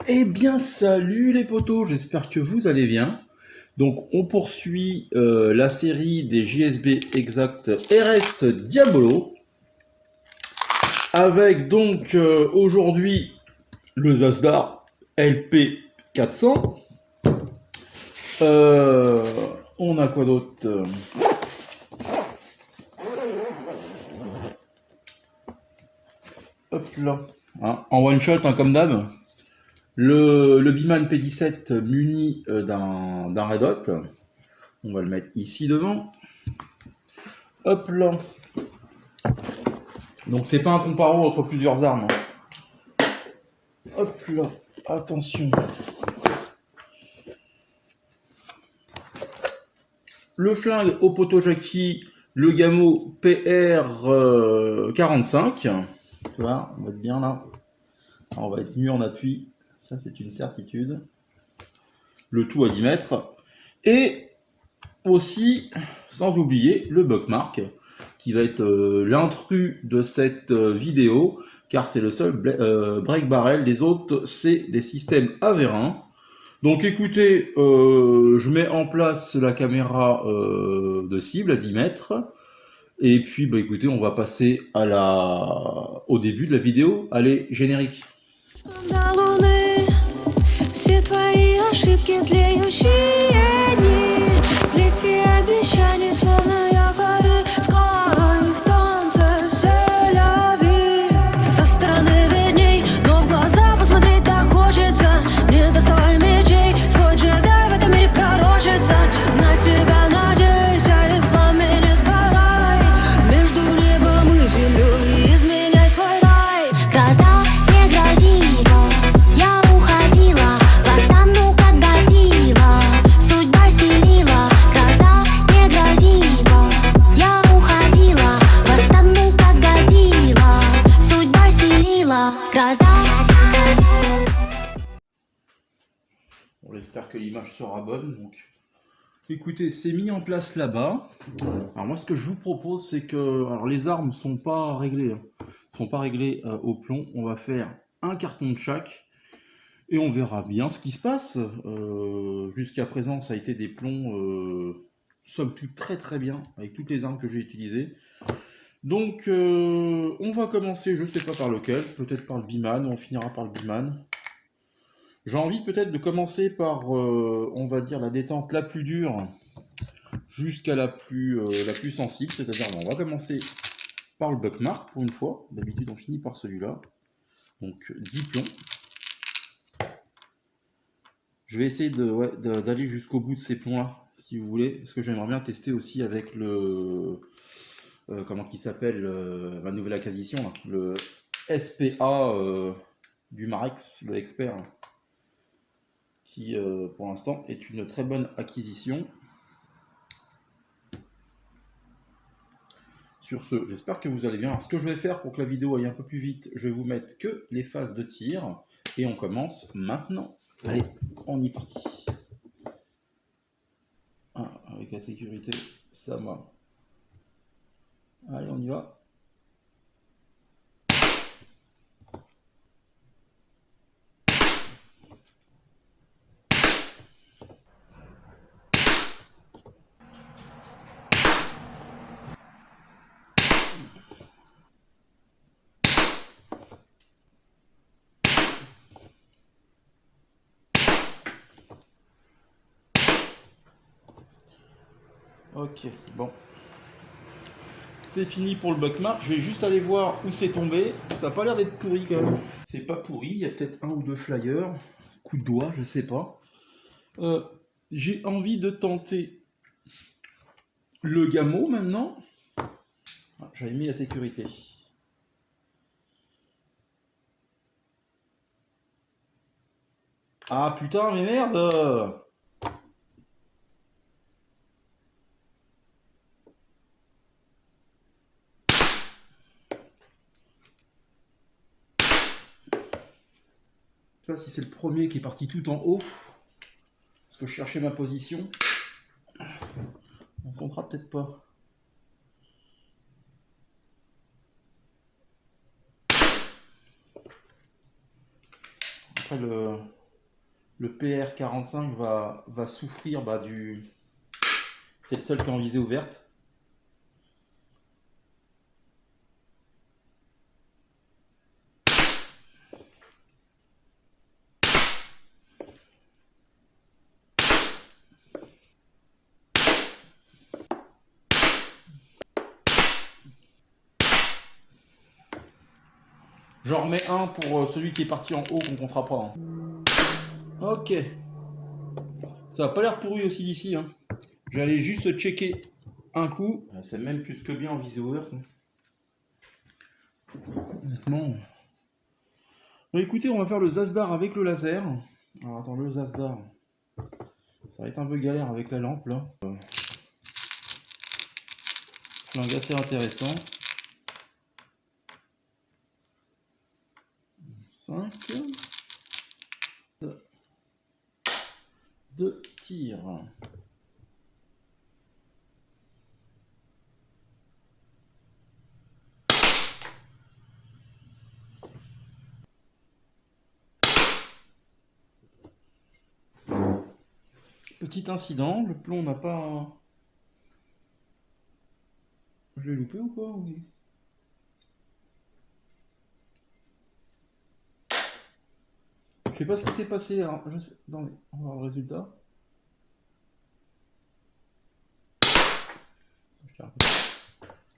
Eh bien, salut les potos, j'espère que vous allez bien. Donc, on poursuit la série des JSB Exact RS Diabolo avec donc aujourd'hui le Zasdar LP 400. On a quoi d'autre? Hop là. Hein, en one shot, hein, comme d'hab. Le Biman P17 muni d'un Red Hot. On va le mettre ici devant. Hop là. Donc c'est pas un comparo entre plusieurs armes. Hop là. Attention. Le flingue au Potojaki, le Gamo PR 45. Tu vois, on va être bien là. On va être mieux en appui. Ça, c'est une certitude. Le tout à 10 mètres. Et aussi, sans oublier, le Buckmark, qui va être l'intrus de cette vidéo, car c'est le seul break barrel. Les autres, c'est des systèmes Avérin. Donc écoutez, je mets en place la caméra de cible à 10 mètres. Et puis, bah, écoutez, on va passer au début de la vidéo. Allez, générique. Все твои ошибки тлеющие дни, плети обещаний, словно якоры, скоро и в танце селяви. Со стороны видней, но в глаза посмотреть так хочется. Не доставай мечей, свой джедай в этом мире пророчится. На себя надейся и в пламени сгорай. Между небом и землей изменяй свой рай. Гроза не грозила, я уходила. Восстану как Годзилла, судьба селила. Гроза не грозила, я уходила. Восстану как Годзилла, судьба селила. Гроза. On espère que l'image sera bonne. Donc, écoutez, c'est mis en place là-bas. Alors moi, ce que je vous propose, c'est que, alors les armes sont pas réglées, sont pas réglées au plomb. On va faire un carton de chaque. Et on verra bien ce qui se passe. Jusqu'à présent, ça a été des plombs, somme toute très très bien, avec toutes les armes que j'ai utilisées. Donc, on va commencer, je ne sais pas par lequel, peut-être par le Biman, on finira par le Biman. J'ai envie peut-être de commencer par, on va dire, la détente la plus dure, jusqu'à la plus sensible, c'est-à-dire, on va commencer par le Buckmark, pour une fois. D'habitude, on finit par celui-là. Donc, 10 plombs. Je vais essayer d'aller jusqu'au bout de ces plombs-là, si vous voulez, parce que j'aimerais bien tester aussi avec le... comment il s'appelle, ma nouvelle acquisition, là, le SPA du Marex, le expert, là, qui pour l'instant est une très bonne acquisition. Sur ce, j'espère que vous allez bien. Alors, ce que je vais faire pour que la vidéo aille un peu plus vite, je vais vous mettre que les phases de tir, et on commence maintenant. Allez, on y est parti. Ah, avec la sécurité, ça va. Allez, on y va. Ok, bon. C'est fini pour le Buckmark. Je vais juste aller voir où c'est tombé. Ça n'a pas l'air d'être pourri quand même. C'est pas pourri. Il y a peut-être un ou deux flyers. Coup de doigt, je sais pas. J'ai envie de tenter le Gamo maintenant. Ah, j'avais mis la sécurité. Ah putain, mais merde! Je sais pas si c'est le premier qui est parti tout en haut, parce que je cherchais ma position. On comptera peut-être pas. Après le PR45 va souffrir du... C'est le seul qui est en visée ouverte. J'en remets un pour celui qui est parti en haut qu'on comptera pas. Hein. Ok. Ça a pas l'air pourri aussi d'ici. Hein. J'allais juste checker un coup. C'est même plus que bien en visée ouverte. Honnêtement. Bon, écoutez, on va faire le Zasdar avec le laser. Alors attends, le Zasdar. Ça va être un peu galère avec la lampe là. Flingue assez intéressant. 5 2 tirs. Petit incident, le plomb n'a pas... Je l'ai loupé ou quoi? Oui. Je sais pas ce qui s'est passé. Alors, je sais... Attendez, on va voir le résultat.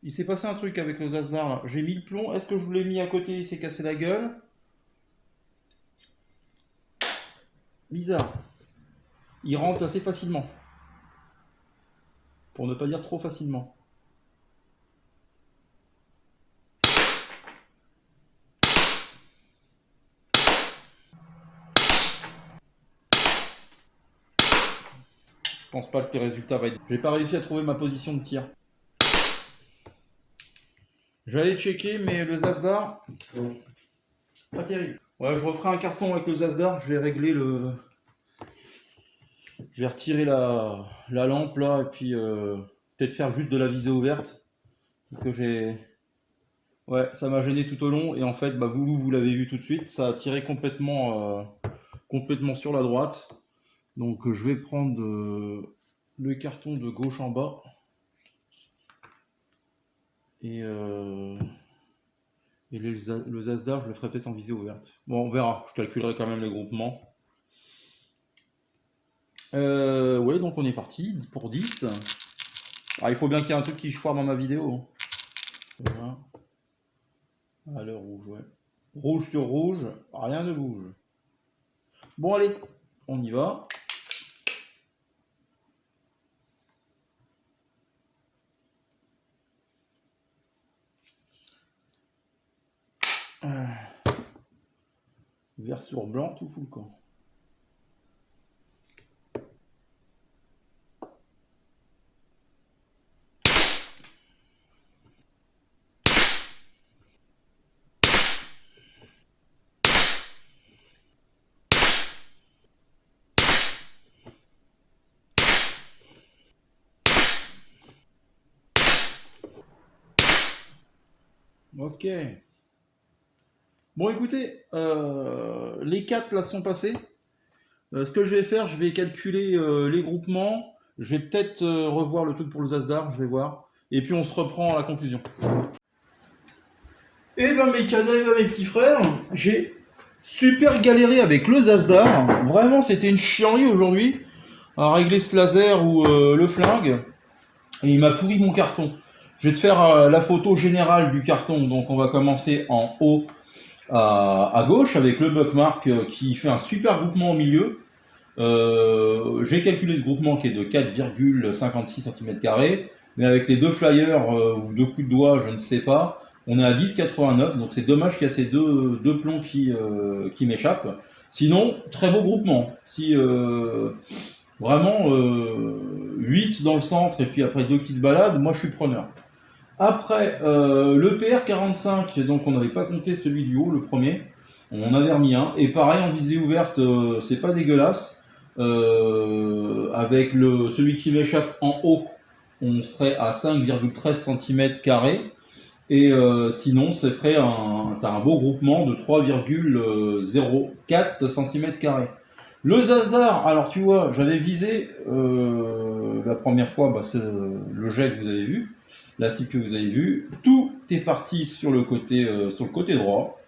Il s'est passé un truc avec le Zasdar. J'ai mis le plomb. Est-ce que je vous l'ai mis à côté? Il s'est cassé la gueule. Bizarre. Il rentre assez facilement. Pour ne pas dire trop facilement. Je pense pas que le résultat va être... J'ai pas réussi à trouver ma position de tir. Je vais aller checker, mais le Zasdar, pas terrible. Ouais, je referai un carton avec le Zasdar. Je vais régler le... Je vais retirer la lampe là et puis peut-être faire juste de la visée ouverte. Parce que j'ai... Ouais, ça m'a gêné tout au long et en fait, bah, vous l'avez vu tout de suite, ça a tiré complètement sur la droite. Donc je vais prendre le carton de gauche en bas. Et le Zasdar, je le ferai peut-être en visée ouverte. Bon, on verra, je calculerai quand même les groupements. Ouais, donc on est parti pour 10. Ah, il faut bien qu'il y ait un truc qui foire dans ma vidéo. Voilà. Ah, le rouge, ouais. Rouge sur rouge, rien ne bouge. Bon, allez, on y va. Vert sur blanc, tout fout le camp. Ok. Bon, écoutez, les 4 là sont passés. Ce que je vais faire, je vais calculer les groupements. Je vais peut-être revoir le truc pour le Zasdar, je vais voir. Et puis on se reprend à la conclusion. Eh ben mes cadets, mes petits frères, j'ai super galéré avec le Zasdar. Vraiment, c'était une chienlit aujourd'hui à régler ce laser ou le flingue. Et il m'a pourri mon carton. Je vais te faire la photo générale du carton. Donc on va commencer en haut à gauche avec le Buckmark qui fait un super groupement au milieu. J'ai calculé ce groupement qui est de 4,56 cm², mais avec les deux flyers ou deux coups de doigt, je ne sais pas, on est à 10,89, donc c'est dommage qu'il y a ces deux plombs qui m'échappent. Sinon, très beau groupement. Si vraiment 8 dans le centre et puis après 2 qui se baladent, moi je suis preneur. Après, le PR45, donc on n'avait pas compté celui du haut, le premier, on en avait remis un, et pareil en visée ouverte, c'est pas dégueulasse. Avec celui qui m'échappe en haut, on serait à 5,13 cm², et sinon ça ferait un beau groupement de 3,04 cm². Le Zasdar, alors tu vois, j'avais visé la première fois, bah, c'est le jet que vous avez vu, la cible que vous avez vu. Tout est parti sur le côté droit.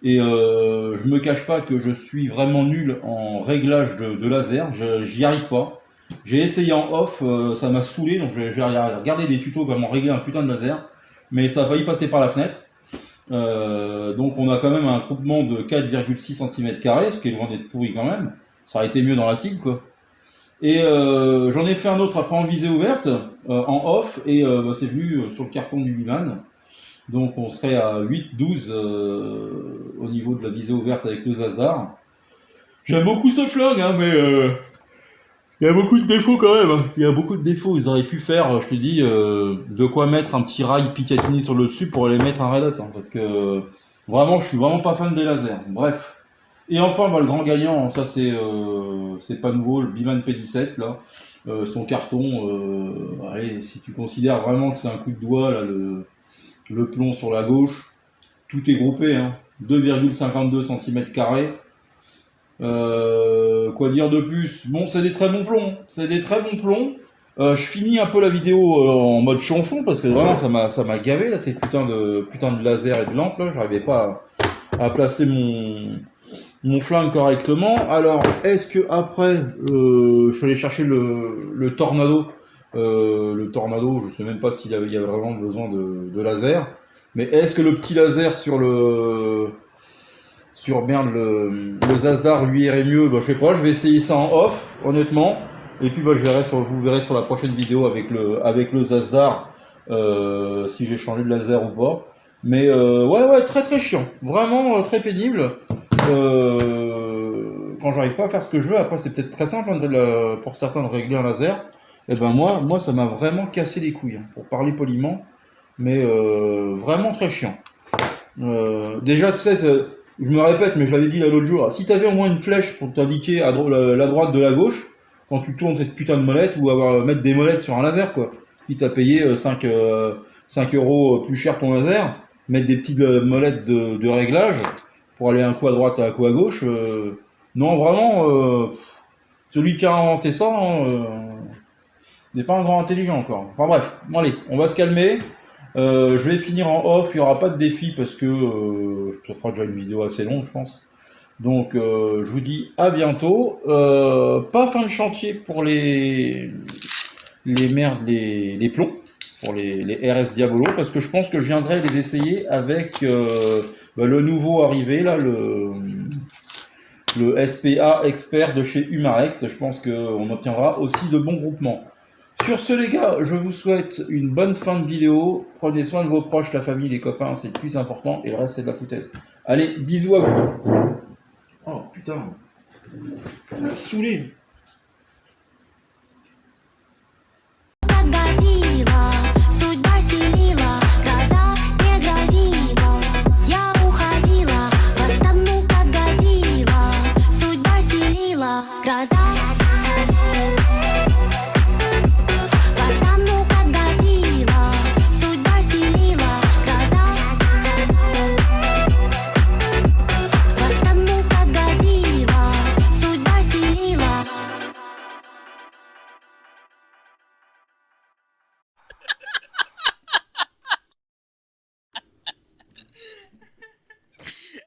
Et je me cache pas que je suis vraiment nul en réglage de laser, j'y arrive pas. J'ai essayé en off, ça m'a saoulé, donc j'ai regardé des tutos comment régler un putain de laser, mais ça a failli passer par la fenêtre. Donc on a quand même un groupement de 4,6 cm², ce qui est loin d'être pourri quand même. Ça aurait été mieux dans la cible quoi. Et j'en ai fait un autre après en visée ouverte, en off, et bah, c'est venu sur le carton du Biman. Donc on serait à 8-12 au niveau de la visée ouverte avec le Zasdar. J'aime beaucoup ce flingue, hein, mais il y a beaucoup de défauts quand même. Il y a beaucoup de défauts. Ils auraient pu faire, je te dis, de quoi mettre un petit rail Picatinny sur le dessus pour aller mettre un Red Hot. Hein, parce que vraiment, je suis vraiment pas fan des lasers. Bref. Et enfin, bah, le grand gagnant, ça c'est pas nouveau, le Biman P17 là. Son carton, allez, si tu considères vraiment que c'est un coup de doigt là, le plomb sur la gauche, tout est groupé, hein, 2,52 cm². Quoi dire de plus? Bon, c'est des très bons plombs. C'est des très bons plombs. Je finis un peu la vidéo en mode chanchon parce que vraiment ça m'a gavé là, ces putains de laser et de lampes là. J'arrivais pas à placer mon flingue correctement. Alors, est-ce que après, je suis allé chercher le Tornado. Le Tornado, je sais même pas s'il y avait vraiment besoin de laser. Mais est-ce que le petit laser sur le Zasdar lui irait mieux? Bah, je sais pas, je vais essayer ça en off, honnêtement. Et puis bah, vous verrez sur la prochaine vidéo avec le Zasdar si j'ai changé de laser ou pas. Mais ouais, très très chiant. Vraiment très pénible. Quand j'arrive pas à faire ce que je veux, après c'est peut-être très simple hein, pour certains de régler un laser. Et ben moi ça m'a vraiment cassé les couilles, hein, pour parler poliment. Mais vraiment très chiant. Déjà, tu sais, je me répète, mais je l'avais dit là l'autre jour, si tu avais au moins une flèche pour t'indiquer la droite de la gauche, quand tu tournes cette putain de molette, ou mettre des molettes sur un laser, quoi. Quitte à payer 5 € plus cher ton laser, mettre des petites molettes de réglage pour aller un coup à droite, un coup à gauche. Non, vraiment, celui qui a inventé ça n'est pas un grand intelligent encore. Enfin bref, bon, allez, on va se calmer. Je vais finir en off, il n'y aura pas de défi parce que ça fera déjà une vidéo assez longue, je pense. Donc, je vous dis à bientôt. Pas fin de chantier pour les plombs, pour les RS Diabolo, parce que je pense que je viendrai les essayer avec le nouveau arrivé, là, le SPA Expert de chez Humarex. Je pense qu'on obtiendra aussi de bons groupements. Sur ce les gars, je vous souhaite une bonne fin de vidéo. Prenez soin de vos proches, la famille, les copains, c'est le plus important. Et le reste, c'est de la foutaise. Allez, bisous à vous. Oh putain, ça m'a saoulé.